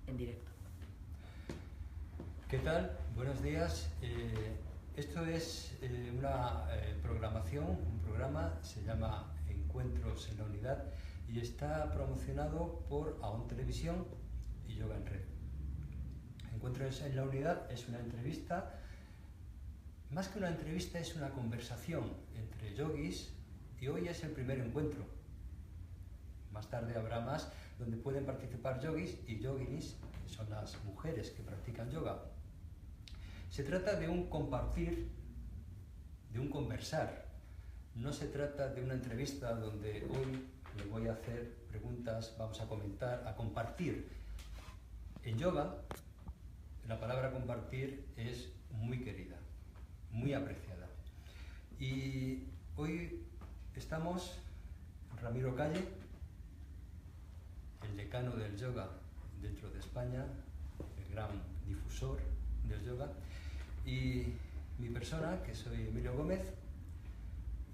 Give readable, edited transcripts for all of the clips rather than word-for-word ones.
en directo. ¿Qué tal? Buenos días. Esto es una programación, un programa, se llama Encuentros en la Unidad y está promocionado por AON Televisión y Yoga en Red. Encuentros en la Unidad es una entrevista, más que una entrevista es una conversación entre yogis y hoy es el primer encuentro. Más tarde habrá más donde pueden participar yogis y yoginis, que son las mujeres que practican yoga. Se trata de un compartir, de un conversar. No se trata de una entrevista donde hoy les voy a hacer preguntas, vamos a comentar, a compartir. En yoga, la palabra compartir es muy querida, muy apreciada. Y hoy estamos Ramiro Calle, el decano del yoga dentro de España, el gran difusor del yoga, y mi persona, que soy Emilio Gómez,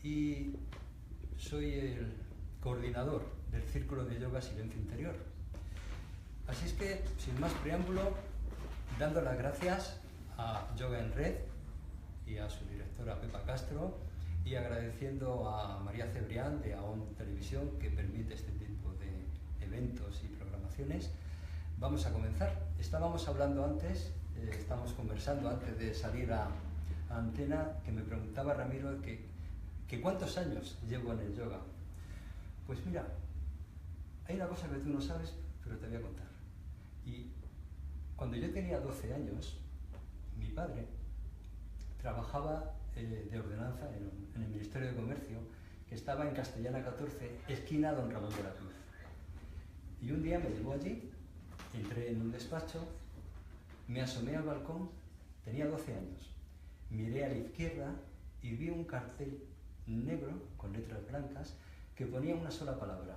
y soy el coordinador del Círculo de Yoga Silencio Interior. Así es que, sin más preámbulo, dando las gracias a Yoga en Red y a su directora Pepa Castro, y agradeciendo a María Cebrián de AON Televisión que permite este tipo de eventos y programaciones, vamos a comenzar. Estábamos hablando antes, estamos conversando antes de salir a antena, que me preguntaba Ramiro que cuántos años llevo en el yoga. Pues mira, hay una cosa que tú no sabes, pero te voy a contar. Y cuando yo tenía 12 años, mi padre trabajaba de ordenanza en el Ministerio de Comercio, que estaba en Castellana 14, esquina Don Ramón de la Cruz. Y un día me llevó allí, entré en un despacho, me asomé al balcón, tenía 12 años, miré a la izquierda y vi un cartel negro con letras blancas que ponía una sola palabra: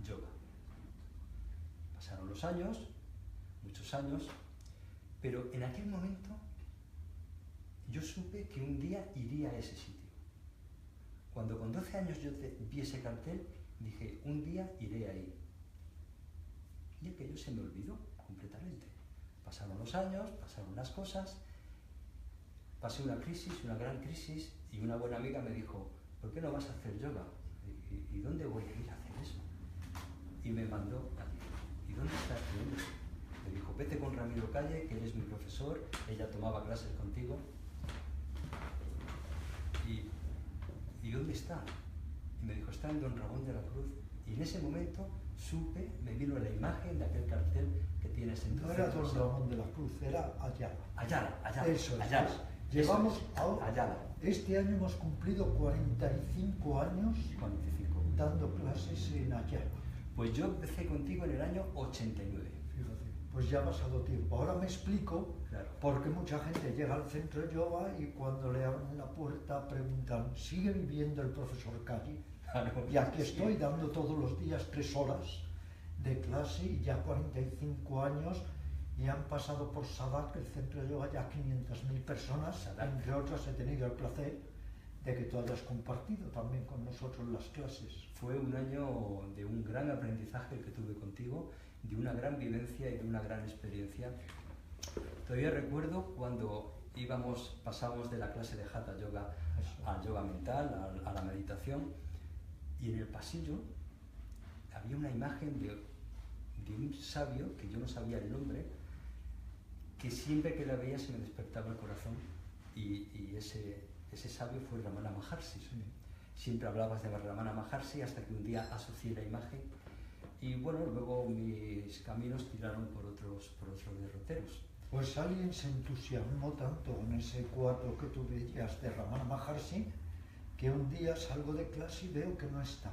yoga. Pasaron los años, muchos años, pero en aquel momento yo supe que un día iría a ese sitio. Cuando con 12 años yo vi ese cartel, dije, un día iré ahí. Y aquello se me olvidó completamente. Pasaron los años, pasaron las cosas, pasé una crisis, una gran crisis, y una buena amiga me dijo, ¿por qué no vas a hacer yoga? ¿Y dónde voy a ir a hacer eso? Y me mandó allí. ¿Y dónde estás? Me dijo, vete con Ramiro Calle, que eres mi profesor, ella tomaba clases contigo. ¿Y dónde está? Y me dijo, está en Don Ramón de la Cruz. Y en ese momento supe, me vino la imagen de aquel cartel que tienes en tu No era Don Ramón de la Cruz, era Ayala. Ayala. Eso es. Ayala. Llevamos Eso es. ahora, Ayala. este año hemos cumplido 45 años 45. dando clases en Ayala. Pues yo empecé contigo en el año 89. Fíjate, pues ya ha pasado tiempo. Ahora me explico, Claro. porque mucha gente llega al centro de yoga y cuando le abren la puerta preguntan, ¿sigue viviendo el profesor Calle? Claro. Y aquí Sí. estoy dando todos los días 3 horas de clase y ya 45 años y han pasado por Sadak, el centro de yoga, ya 500.000 personas. Sadak. Entre otras he tenido el placer de que tú hayas compartido también con nosotros las clases. Fue un año de un gran aprendizaje que tuve contigo, de una gran vivencia y de una gran experiencia. Todavía recuerdo cuando pasamos de la clase de Hatha Yoga al yoga mental, a la meditación, y en el pasillo había una imagen de un sabio, que yo no sabía el nombre, que siempre que la veía se me despertaba el corazón, y ese sabio fue Ramana Maharshi. Sí. Siempre hablabas de Ramana Maharshi hasta que un día asocié la imagen y bueno, luego mis caminos tiraron por otros derroteros. Pues alguien se entusiasmó tanto con ese cuadro que tú veías de Ramana Maharshi que un día salgo de clase y veo que no está.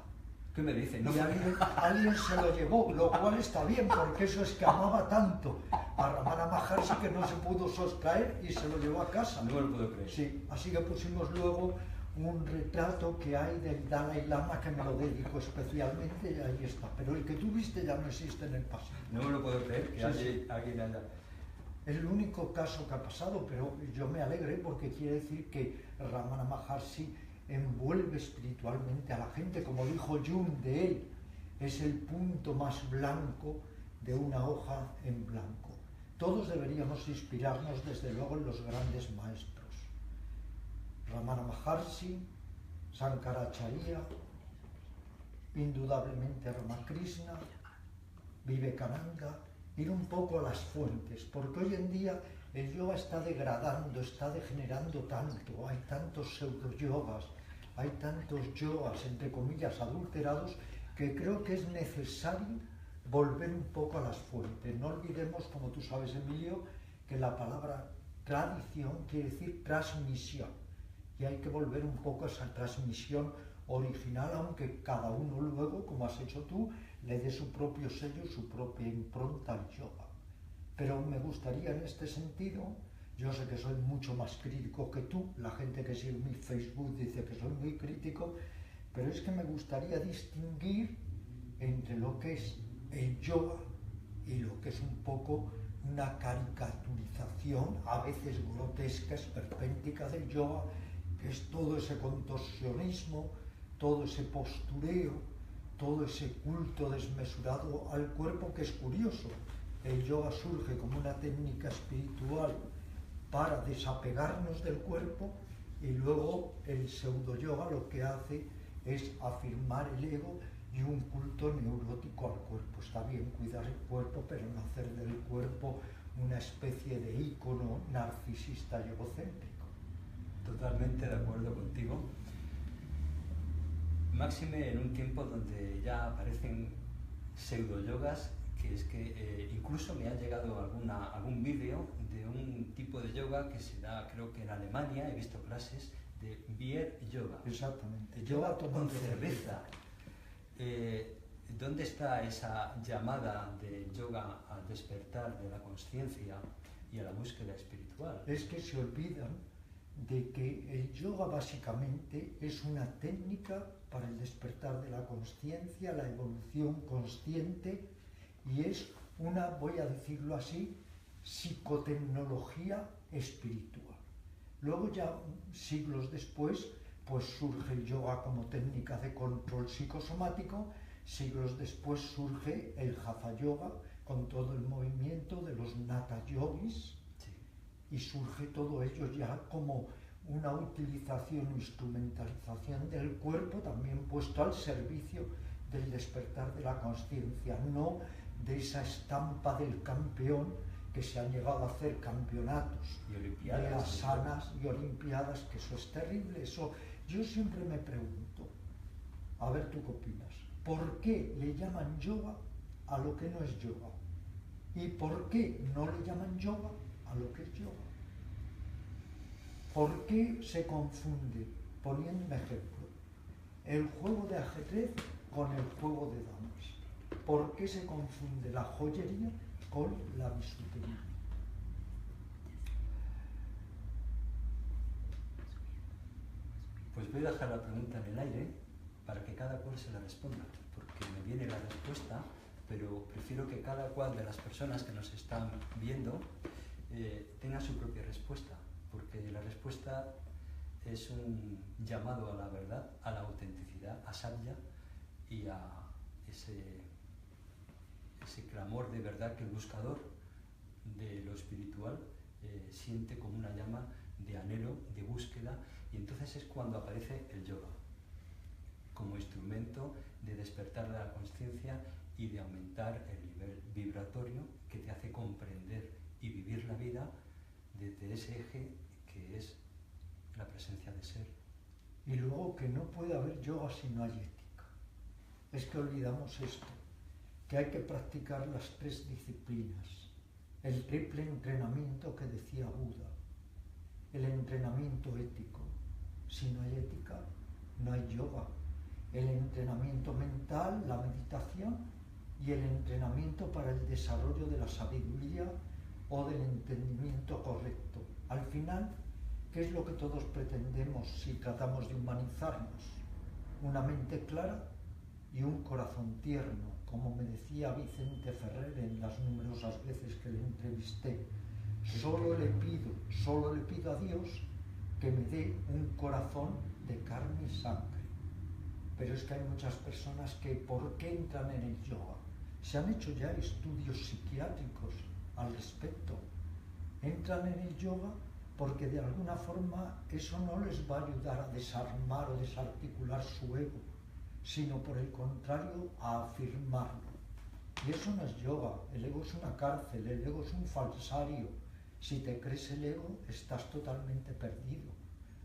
¿Qué me dicen? No, Y alguien se lo llevó, lo cual está bien, porque eso es que amaba tanto a Ramana Maharshi que no se pudo sostraer y se lo llevó a casa. no me lo puedo creer. Sí, así que pusimos luego un retrato que hay del Dalai Lama que me lo dedico especialmente y ahí está. Pero el que tú viste ya no existe en el pasillo. No me lo puedo creer que alguien haya... Es el único caso que ha pasado, pero yo me alegré porque quiere decir que Ramana Maharshi envuelve espiritualmente a la gente, como dijo Jung de él, es el punto más blanco de una hoja en blanco. Todos deberíamos inspirarnos desde luego en los grandes maestros. Ramana Maharshi, Shankaracharya, indudablemente Ramakrishna, Vivekananda, ir un poco a las fuentes, porque hoy en día el yoga está degradando, está degenerando tanto, hay tantos pseudo-yogas, hay tantos yogas, entre comillas, adulterados, que creo que es necesario volver un poco a las fuentes. No olvidemos, como tú sabes, Emilio, que la palabra tradición quiere decir transmisión, y hay que volver un poco a esa transmisión original, aunque cada uno luego, como has hecho tú, le dé su propio sello, su propia impronta al yoga. Pero me gustaría en este sentido, yo sé que soy mucho más crítico que tú, la gente que sigue mi Facebook dice que soy muy crítico, pero es que me gustaría distinguir entre lo que es el yoga y lo que es un poco una caricaturización, a veces grotesca, esperpéntica del yoga, que es todo ese contorsionismo, todo ese postureo, todo ese culto desmesurado al cuerpo, que es curioso. El yoga surge como una técnica espiritual para desapegarnos del cuerpo, y luego el pseudo-yoga lo que hace es afirmar el ego y un culto neurótico al cuerpo. Está bien cuidar el cuerpo, pero no hacer del cuerpo una especie de ícono narcisista y egocéntrico. Totalmente de acuerdo contigo. Máxime en un tiempo donde ya aparecen pseudo-yogas, que es que incluso me ha llegado algún vídeo de un tipo de yoga que se da, creo que en Alemania, he visto clases de beer yoga. Exactamente. Yoga con cerveza. ¿Dónde está esa llamada de yoga al despertar de la conciencia y a la búsqueda espiritual? Es que se olvidan de que el yoga básicamente es una técnica para el despertar de la conciencia, la evolución consciente, y es una, voy a decirlo así, psicotecnología espiritual. Luego ya siglos después pues surge el yoga como técnica de control psicosomático, siglos después surge el hatha yoga con todo el movimiento de los Natha yogis, y surge todo ello ya como una utilización, instrumentalización del cuerpo, también puesto al servicio del despertar de la conciencia, no de esa estampa del campeón, que se han llegado a hacer campeonatos de asanas y olimpiadas, que eso es terrible. Eso, yo siempre me pregunto, a ver tú qué opinas, ¿por qué le llaman yoga a lo que no es yoga? ¿Y por qué no le llaman yoga a lo que es yoga? ¿Por qué se confunde, poniendo un ejemplo, el juego de ajedrez con el juego de damas? ¿Por qué se confunde la joyería con la bisutería? Pues voy a dejar la pregunta en el aire para que cada cual se la responda, porque me viene la respuesta, pero prefiero que cada cual de las personas que nos están viendo tenga su propia respuesta, porque la respuesta es un llamado a la verdad, a la autenticidad, a sabya y a ese clamor de verdad que el buscador de lo espiritual siente como una llama de anhelo, de búsqueda, y entonces es cuando aparece el yoga como instrumento de despertar de la conciencia y de aumentar el nivel vibratorio que te hace comprender y vivir la vida desde ese eje que es la presencia de ser. Y luego que no puede haber yoga si no hay ética. Es que olvidamos esto, que hay que practicar las tres disciplinas, el triple entrenamiento que decía Buda, el entrenamiento ético. Si no hay ética, no hay yoga. El entrenamiento mental, la meditación, y el entrenamiento para el desarrollo de la sabiduría o del entendimiento correcto. Al final, ¿qué es lo que todos pretendemos si tratamos de humanizarnos? Una mente clara y un corazón tierno, como me decía Vicente Ferrer en las numerosas veces que le entrevisté. Solo le pido a Dios que me dé un corazón de carne y sangre. Pero es que hay muchas personas que, ¿por qué entran en el yoga? Se han hecho ya estudios psiquiátricos al respecto. Entran en el yoga porque de alguna forma eso no les va a ayudar a desarmar o desarticular su ego, sino por el contrario a afirmarlo. Y eso no es yoga, el ego es una cárcel, el ego es un falsario. Si te crees el ego, estás totalmente perdido.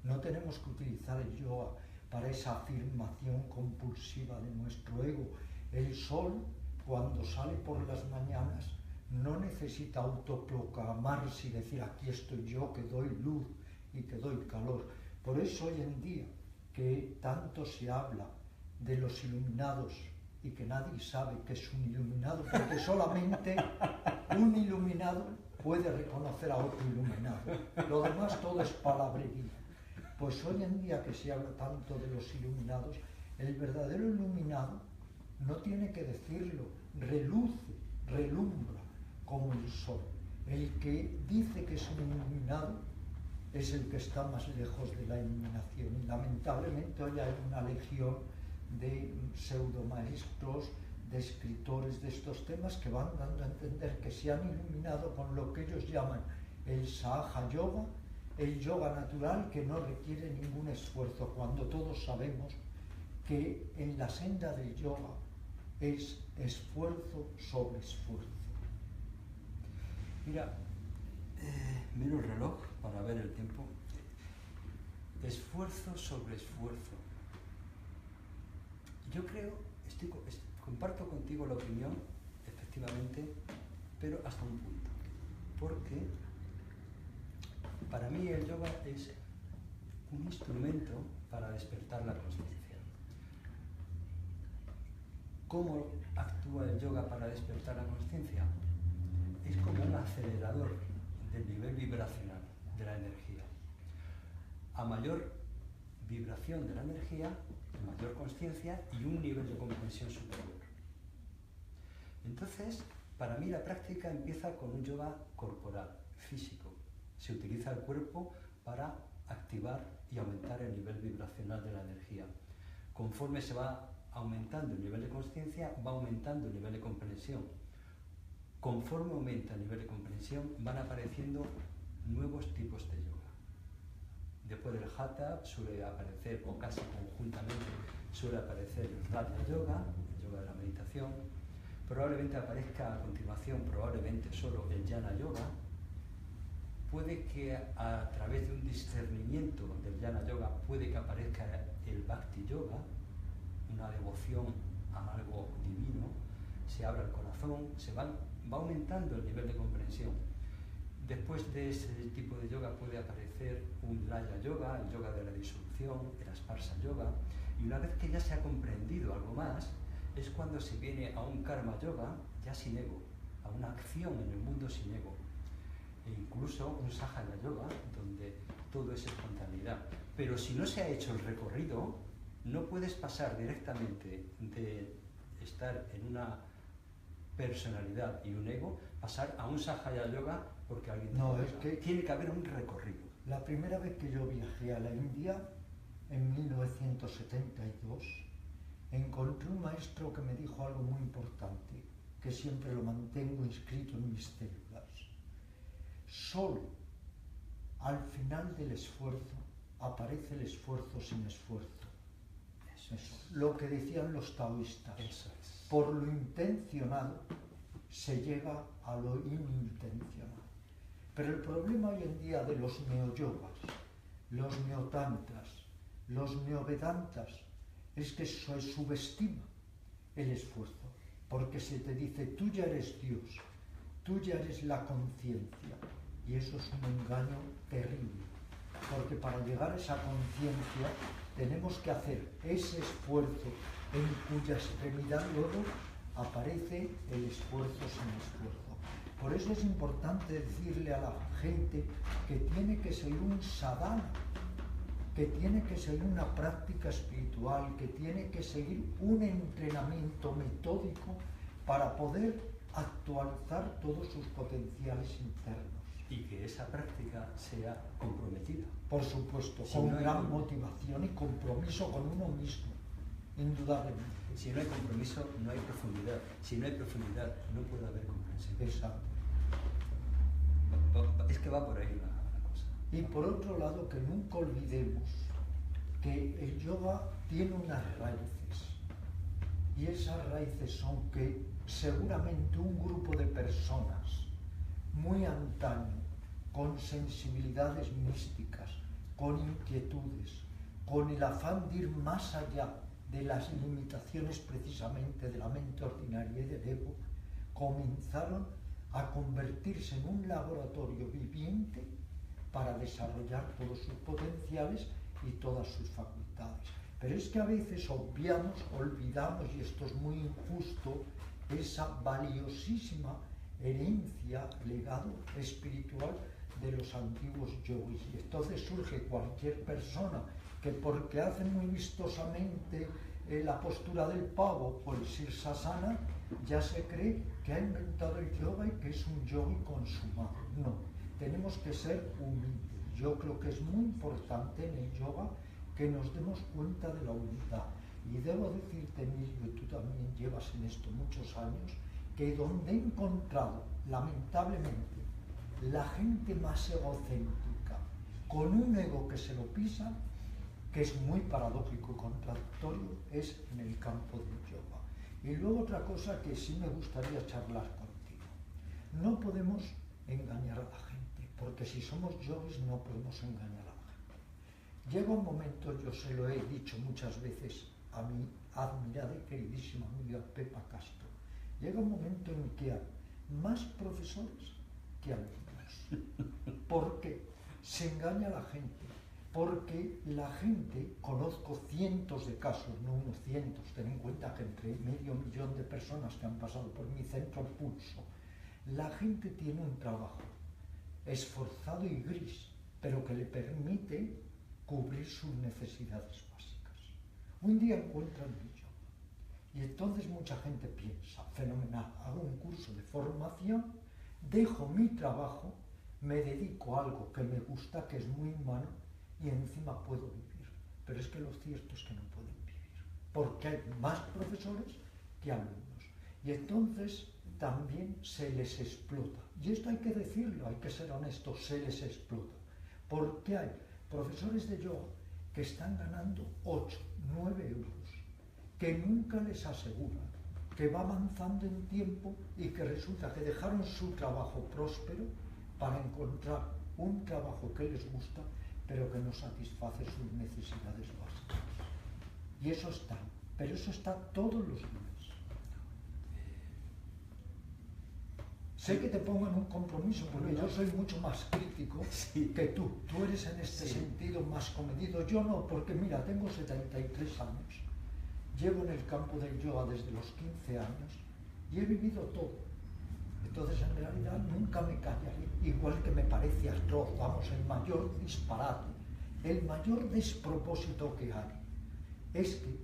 No tenemos que utilizar el yoga para esa afirmación compulsiva de nuestro ego. El sol, cuando sale por las mañanas, no necesita autoproclamarse y decir aquí estoy yo que doy luz y que doy calor. Por eso hoy en día que tanto se habla de los iluminados y que nadie sabe que es un iluminado, porque solamente un iluminado puede reconocer a otro iluminado. Lo demás todo es palabrería. Pues hoy en día que se habla tanto de los iluminados, el verdadero iluminado no tiene que decirlo, reluce, relumbra como el sol. El que dice que es un iluminado es el que está más lejos de la iluminación. Y lamentablemente hoy hay una legión de pseudomaestros, de escritores de estos temas que van dando a entender que se han iluminado con lo que ellos llaman el Sahaja Yoga, el yoga natural que no requiere ningún esfuerzo, cuando todos sabemos que en la senda del yoga es esfuerzo sobre esfuerzo. Mira, miro el reloj para ver el tiempo. Esfuerzo sobre esfuerzo. Yo creo, comparto contigo la opinión, efectivamente, pero hasta un punto. Porque para mí el yoga es un instrumento para despertar la conciencia. ¿Cómo actúa el yoga para despertar la conciencia? Es como un acelerador del nivel vibracional de la energía. A mayor vibración de la energía, mayor conciencia y un nivel de comprensión superior. Entonces, para mí la práctica empieza con un yoga corporal, físico. Se utiliza el cuerpo para activar y aumentar el nivel vibracional de la energía. Conforme se va aumentando el nivel de conciencia, va aumentando el nivel de comprensión. Conforme aumenta el nivel de comprensión, van apareciendo nuevos tipos de yoga. Después del Hatha suele aparecer, o casi conjuntamente, suele aparecer el Raja Yoga, el yoga de la meditación. Probablemente aparezca a continuación, probablemente solo el Jnana Yoga. Puede que a través de un discernimiento del Jnana Yoga puede que aparezca el Bhakti Yoga, una devoción a algo divino, se abre el corazón, va aumentando el nivel de comprensión. Después de ese tipo de yoga puede aparecer un Laya Yoga, el yoga de la disolución, el Asparsa Yoga, y una vez que ya se ha comprendido algo más, es cuando se viene a un Karma Yoga ya sin ego, a una acción en el mundo sin ego, e incluso un Sahaya Yoga, donde todo es espontaneidad. Pero si no se ha hecho el recorrido, no puedes pasar directamente de estar en una personalidad y un ego, pasar a un Sahaya Yoga porque alguien no, es que tiene que haber un recorrido. La primera vez que yo viajé a la India, en 1972, encontré un maestro que me dijo algo muy importante, que siempre lo mantengo inscrito en mis células. Solo al final del esfuerzo aparece el esfuerzo sin esfuerzo. Eso es lo que decían los taoístas. Eso es. Por lo intencionado se llega a lo inintencionado. Pero el problema hoy en día de los neoyogas, los neotantras, los neovedantas, es que se subestima el esfuerzo, porque se te dice, tú ya eres Dios, tú ya eres la conciencia, y eso es un engaño terrible, porque para llegar a esa conciencia tenemos que hacer ese esfuerzo en cuya extremidad luego aparece el esfuerzo sin esfuerzo. Por eso es importante decirle a la gente que tiene que seguir un sadhana, que tiene que seguir una práctica espiritual, que tiene que seguir un entrenamiento metódico para poder actualizar todos sus potenciales internos. Y que esa práctica sea comprometida. Por supuesto, con gran motivación y compromiso con uno mismo. indudablemente. Si no hay compromiso, no hay profundidad. Si no hay profundidad, no puede haber comprensión. Exacto. Es que va por ahí la cosa. Y por otro lado, que nunca olvidemos que el yoga tiene unas raíces. Y esas raíces son que seguramente un grupo de personas muy antaño, con sensibilidades místicas, con inquietudes, con el afán de ir más allá de las limitaciones precisamente de la mente ordinaria y del ego, comenzaron a convertirse en un laboratorio viviente para desarrollar todos sus potenciales y todas sus facultades. Pero es que a veces olvidamos, y esto es muy injusto, esa valiosísima herencia, legado espiritual de los antiguos yogis. Y entonces surge cualquier persona que, porque hace muy vistosamente la postura del pavo o el sirsasana, ya se cree que ha inventado el yoga y que es un yogi consumado. No, tenemos que ser humildes. Yo creo que es muy importante en el yoga que nos demos cuenta de la humildad. Y debo decirte, Emilio, y tú también llevas en esto muchos años, que donde he encontrado, lamentablemente, la gente más egocéntrica, con un ego que se lo pisa, que es muy paradójico y contradictorio, es en el campo del yoga. Y luego otra cosa que sí me gustaría charlar contigo. No podemos engañar a la gente, porque si somos yogis no podemos engañar a la gente. Llega un momento, yo se lo he dicho muchas veces a mi admirada y queridísima amiga Pepa Castro, llega un momento en que hay más profesores que alumnos. ¿Por qué? Se engaña a la gente. Porque la gente, conozco cientos de casos, no unos cientos, ten en cuenta que entre 500.000 de personas que han pasado por mi centro Pulso, la gente tiene un trabajo esforzado y gris, pero que le permite cubrir sus necesidades básicas. Un día encuentran el yoga y entonces mucha gente piensa, fenomenal, hago un curso de formación, dejo mi trabajo, me dedico a algo que me gusta, que es muy humano, y encima puedo vivir. Pero es que lo cierto es que no pueden vivir, porque hay más profesores que alumnos. Y entonces también se les explota. Y esto hay que decirlo, hay que ser honestos, se les explota. Porque hay profesores de yoga que están ganando 8, 9 euros, que nunca les aseguran, que va avanzando en tiempo y que resulta que dejaron su trabajo próspero para encontrar un trabajo que les gusta, pero que no satisface sus necesidades básicas. Y eso está, pero eso está todos los días. Sé que te pongo en un compromiso, porque yo soy mucho más crítico que tú. Tú eres en este sentido más comedido. Yo no, porque mira, tengo 73 años. Llevo en el campo del yoga desde los 15 años y he vivido todo. Entonces, en realidad, nunca me callaré, igual que me parece atroz, vamos, el mayor disparate, el mayor despropósito que hay, es que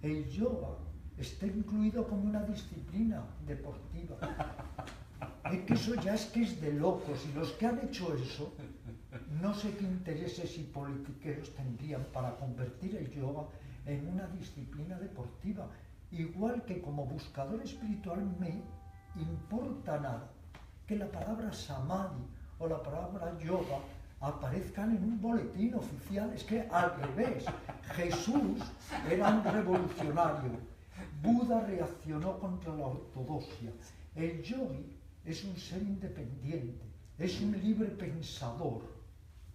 el yoga está incluido como una disciplina deportiva. Es que eso ya es de locos, y los que han hecho eso, no sé qué intereses y politiqueros tendrían para convertir el yoga en una disciplina deportiva, igual que como buscador espiritual me importa nada que la palabra samadhi o la palabra yoga aparezcan en un boletín oficial. Es que al revés, Jesús era un revolucionario, Buda reaccionó contra la ortodoxia, el yogi es un ser independiente, es un libre pensador,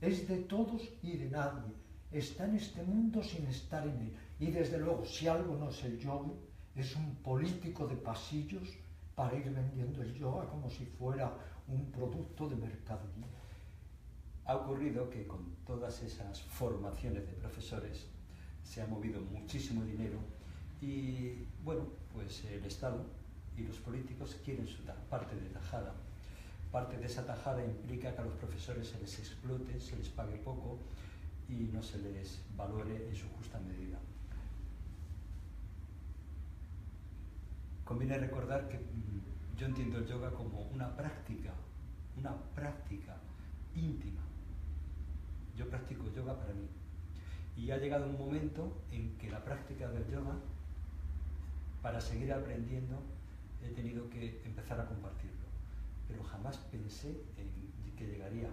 es de todos y de nadie, está en este mundo sin estar en él. Y desde luego, si algo no es el yogi, es un político de pasillos para ir vendiendo el yoga como si fuera un producto de mercadería. Ha ocurrido que con todas esas formaciones de profesores se ha movido muchísimo dinero y, bueno, pues el Estado y los políticos quieren su parte de tajada. Parte de esa tajada implica que a los profesores se les explote, se les pague poco y no se les valore en su justa medida. Conviene recordar que yo entiendo el yoga como una práctica íntima. Yo practico yoga para mí. Y ha llegado un momento en que la práctica del yoga para seguir aprendiendo he tenido que empezar a compartirlo. Pero jamás pensé en que llegaría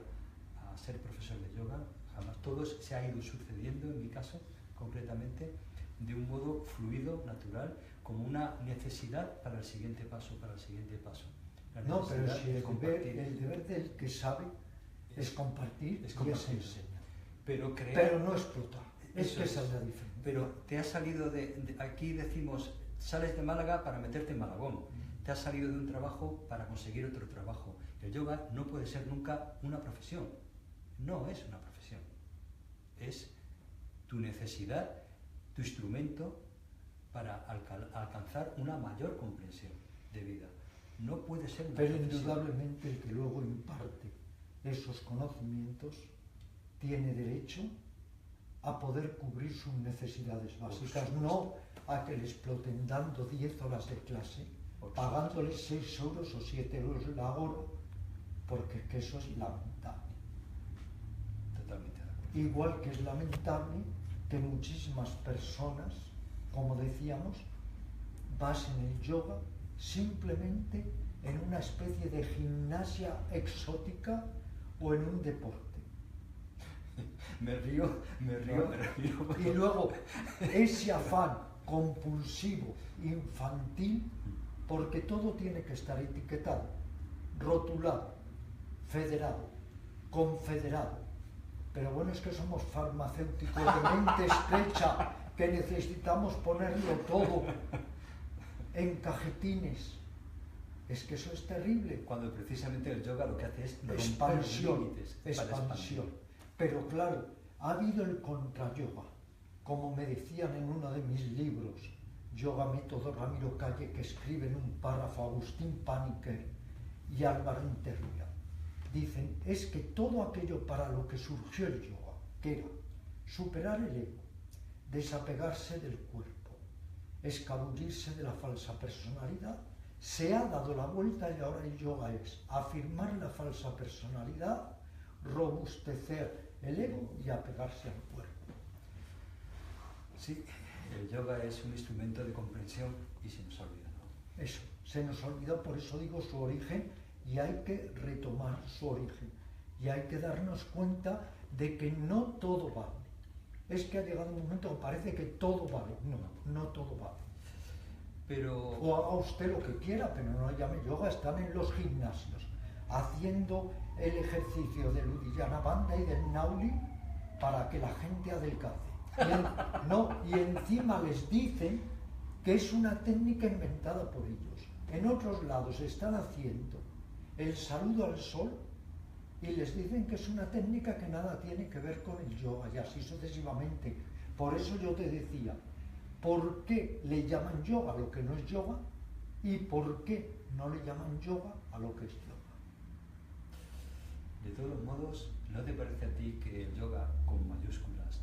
a ser profesor de yoga, jamás. Todo se ha ido sucediendo, en mi caso, concretamente, de un modo fluido, natural, como una necesidad para el siguiente paso, para el siguiente paso. No, pero si el deber del que sabe es compartir y es enseñar. Pero no explotar. Es que esa es la diferencia. Pero te has salido aquí decimos, sales de Málaga para meterte en Malagón. Te has salido de un trabajo para conseguir otro trabajo. El yoga no puede ser nunca una profesión. No es una profesión. Es tu necesidad, tu instrumento para alcanzar una mayor comprensión de vida. No puede ser una Pero profesión. indudablemente el que luego imparte esos conocimientos tiene derecho a poder cubrir sus necesidades básicas, no a que le exploten dando 10 horas de clase, pagándoles 6 euros o 7 euros la hora, porque es que eso es lamentable. Totalmente de acuerdo. Igual que es lamentable que muchísimas personas, como decíamos, basen el yoga simplemente en una especie de gimnasia exótica o en un deporte. Me río. Y luego ese afán compulsivo, infantil, porque todo tiene que estar etiquetado, rotulado, federado, confederado. Pero bueno, es que somos farmacéuticos de mente estrecha, que necesitamos ponerlo todo en cajetines. Es que eso es terrible. Cuando precisamente el yoga lo que hace es expansión, límites, expansión. Pero claro, ha habido el contra-yoga, como me decían en uno de mis libros, Yoga Método Ramiro Calle, que escribe en un párrafo Agustín Paniker y Álvaro Interria. Dicen, es que todo aquello para lo que surgió el yoga, que era superar el ego, desapegarse del cuerpo, escabullirse de la falsa personalidad, se ha dado la vuelta y ahora el yoga es afirmar la falsa personalidad, robustecer el ego y apegarse al cuerpo. Sí, el yoga es un instrumento de comprensión y se nos ha olvidado. Eso, se nos olvidó, por eso digo su origen, y hay que retomar su origen. Y hay que darnos cuenta de que no todo vale. Es que ha llegado un momento que parece que todo vale. No, no todo vale. Pero... O haga usted lo que quiera, pero no le llame yoga. Están en los gimnasios haciendo el ejercicio del Uddiyana Bandha y del Nauli para que la gente adelgace. Y encima les dicen que es una técnica inventada por ellos. En otros lados están haciendo el saludo al sol y les dicen que es una técnica que nada tiene que ver con el yoga y así sucesivamente. Por eso yo te decía, ¿por qué le llaman yoga a lo que no es yoga? ¿Y por qué no le llaman yoga a lo que es yoga? De todos modos, ¿no te parece a ti que el yoga con mayúsculas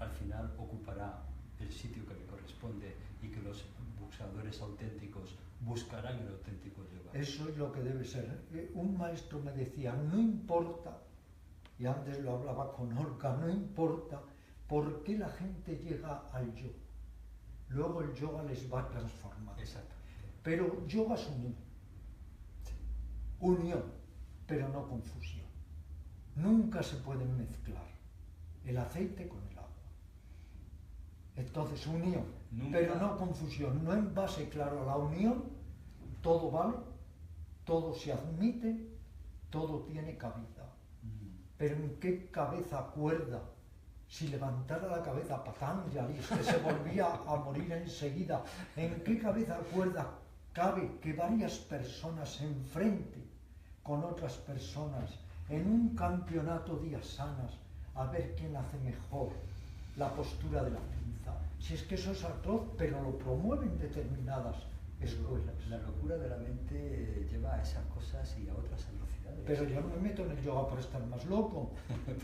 al final ocupará el sitio que le corresponde y que los buscadores auténticos buscarán el auténtico yoga? Eso es lo que debe ser. Un maestro me decía, no importa, y antes lo hablaba con Orca, no importa por qué la gente llega al yoga. Luego el yoga les va a transformar. Exacto. Pero yoga es unión. Unión, pero no confusión. Nunca se pueden mezclar el aceite con el agua. Entonces, unión, pero no confusión. No en base, claro, a la unión, todo vale, todo se admite, todo tiene cabida. Pero ¿en qué cabeza cuerda? Si levantara la cabeza Patanjali, que se volvía a morir enseguida, ¿en qué cabeza cuerda cabe que varias personas se enfrenten con otras personas en un campeonato de asanas a ver quién hace mejor la postura de la pinza? Si es que eso es atroz, pero lo promueven determinadas escuelas. La locura de la mente lleva a esas cosas y a otras atrocidades. Pero yo no me meto en el yoga por estar más loco.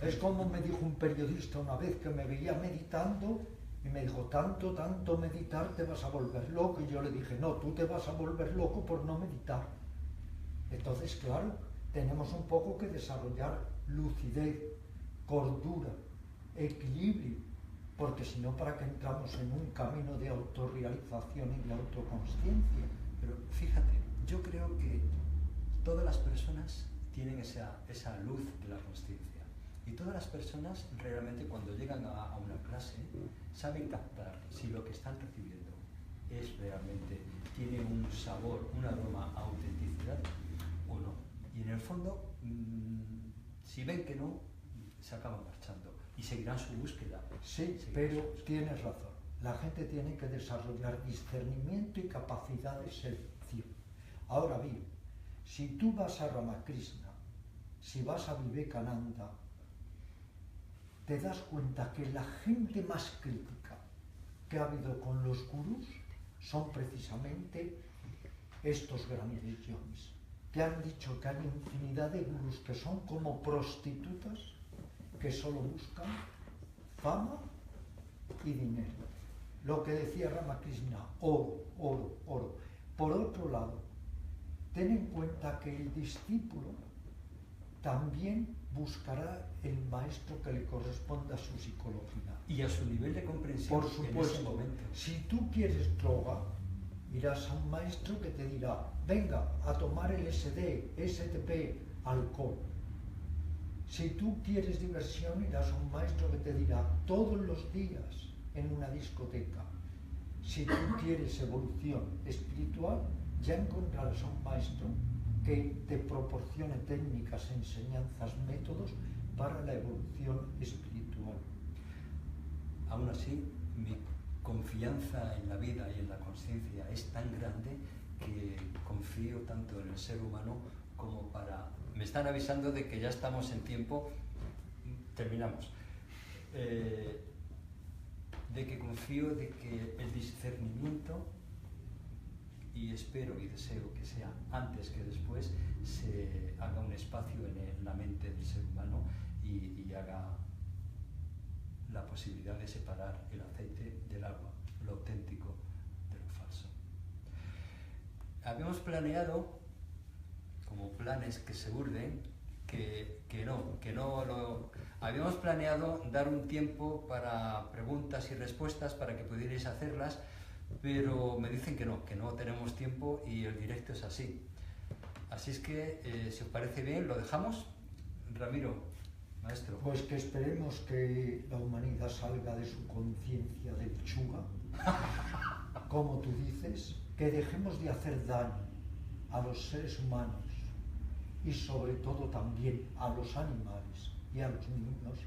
Es como me dijo un periodista una vez que me veía meditando y me dijo, tanto meditar te vas a volver loco. Y yo le dije, no, tú te vas a volver loco por no meditar. Entonces, claro, tenemos un poco que desarrollar lucidez, cordura, equilibrio, porque si no, ¿para qué entramos en un camino de autorrealización y de autoconsciencia? Pero fíjate, yo creo que todas las personas tienen esa luz de la consciencia. Y todas las personas realmente cuando llegan a una clase saben captar si lo que están recibiendo es realmente, tiene un sabor, un aroma a autenticidad o no. Y en el fondo, si ven que no, se acaban marchando y seguirán su búsqueda. Sí, pero tienes razón. La gente tiene que desarrollar discernimiento y capacidad de selección. Ahora bien, si tú vas a Ramakrishna, si vas a Vivekananda, te das cuenta que la gente más crítica que ha habido con los gurús son precisamente estos grandes yogis, que han dicho que hay infinidad de gurús que son como prostitutas que solo buscan fama y dinero. Lo que decía Ramakrishna, oro, oro, oro. Por otro lado, ten en cuenta que el discípulo también buscará el maestro que le corresponda a su psicología. Y a su nivel de comprensión. Por supuesto, en ese momento. Si tú quieres droga, irás a un maestro que te dirá, venga a tomar LSD, STP, alcohol. Si tú quieres diversión, irás a un maestro que te dirá todos los días en una discoteca. Si tú quieres evolución espiritual, ya encontrarás a un maestro que te proporcione técnicas, enseñanzas, métodos para la evolución espiritual. Aún así, mi confianza en la vida y en la conciencia es tan grande que confío tanto en el ser humano como para... Me están avisando de que ya estamos en tiempo, terminamos, de que confío de que el discernimiento, y espero y deseo que sea antes que después, se haga un espacio en la mente del ser humano y haga la posibilidad de separar el aceite del agua, lo auténtico de lo falso. Habíamos planeado, como planes que se urden, habíamos planeado dar un tiempo para preguntas y respuestas para que pudierais hacerlas, pero me dicen que no tenemos tiempo y el directo es así. Así es que, si os parece bien, lo dejamos. Ramiro, maestro. Pues que esperemos que la humanidad salga de su conciencia de lechuga, como tú dices, que dejemos de hacer daño a los seres humanos y sobre todo también a los animales y a los niños,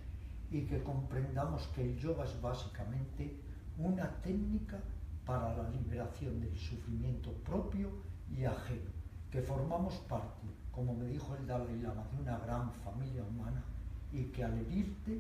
y que comprendamos que el yoga es básicamente una técnica para la liberación del sufrimiento propio y ajeno, que formamos parte, como me dijo el Dalai Lama, de una gran familia humana y que al herirte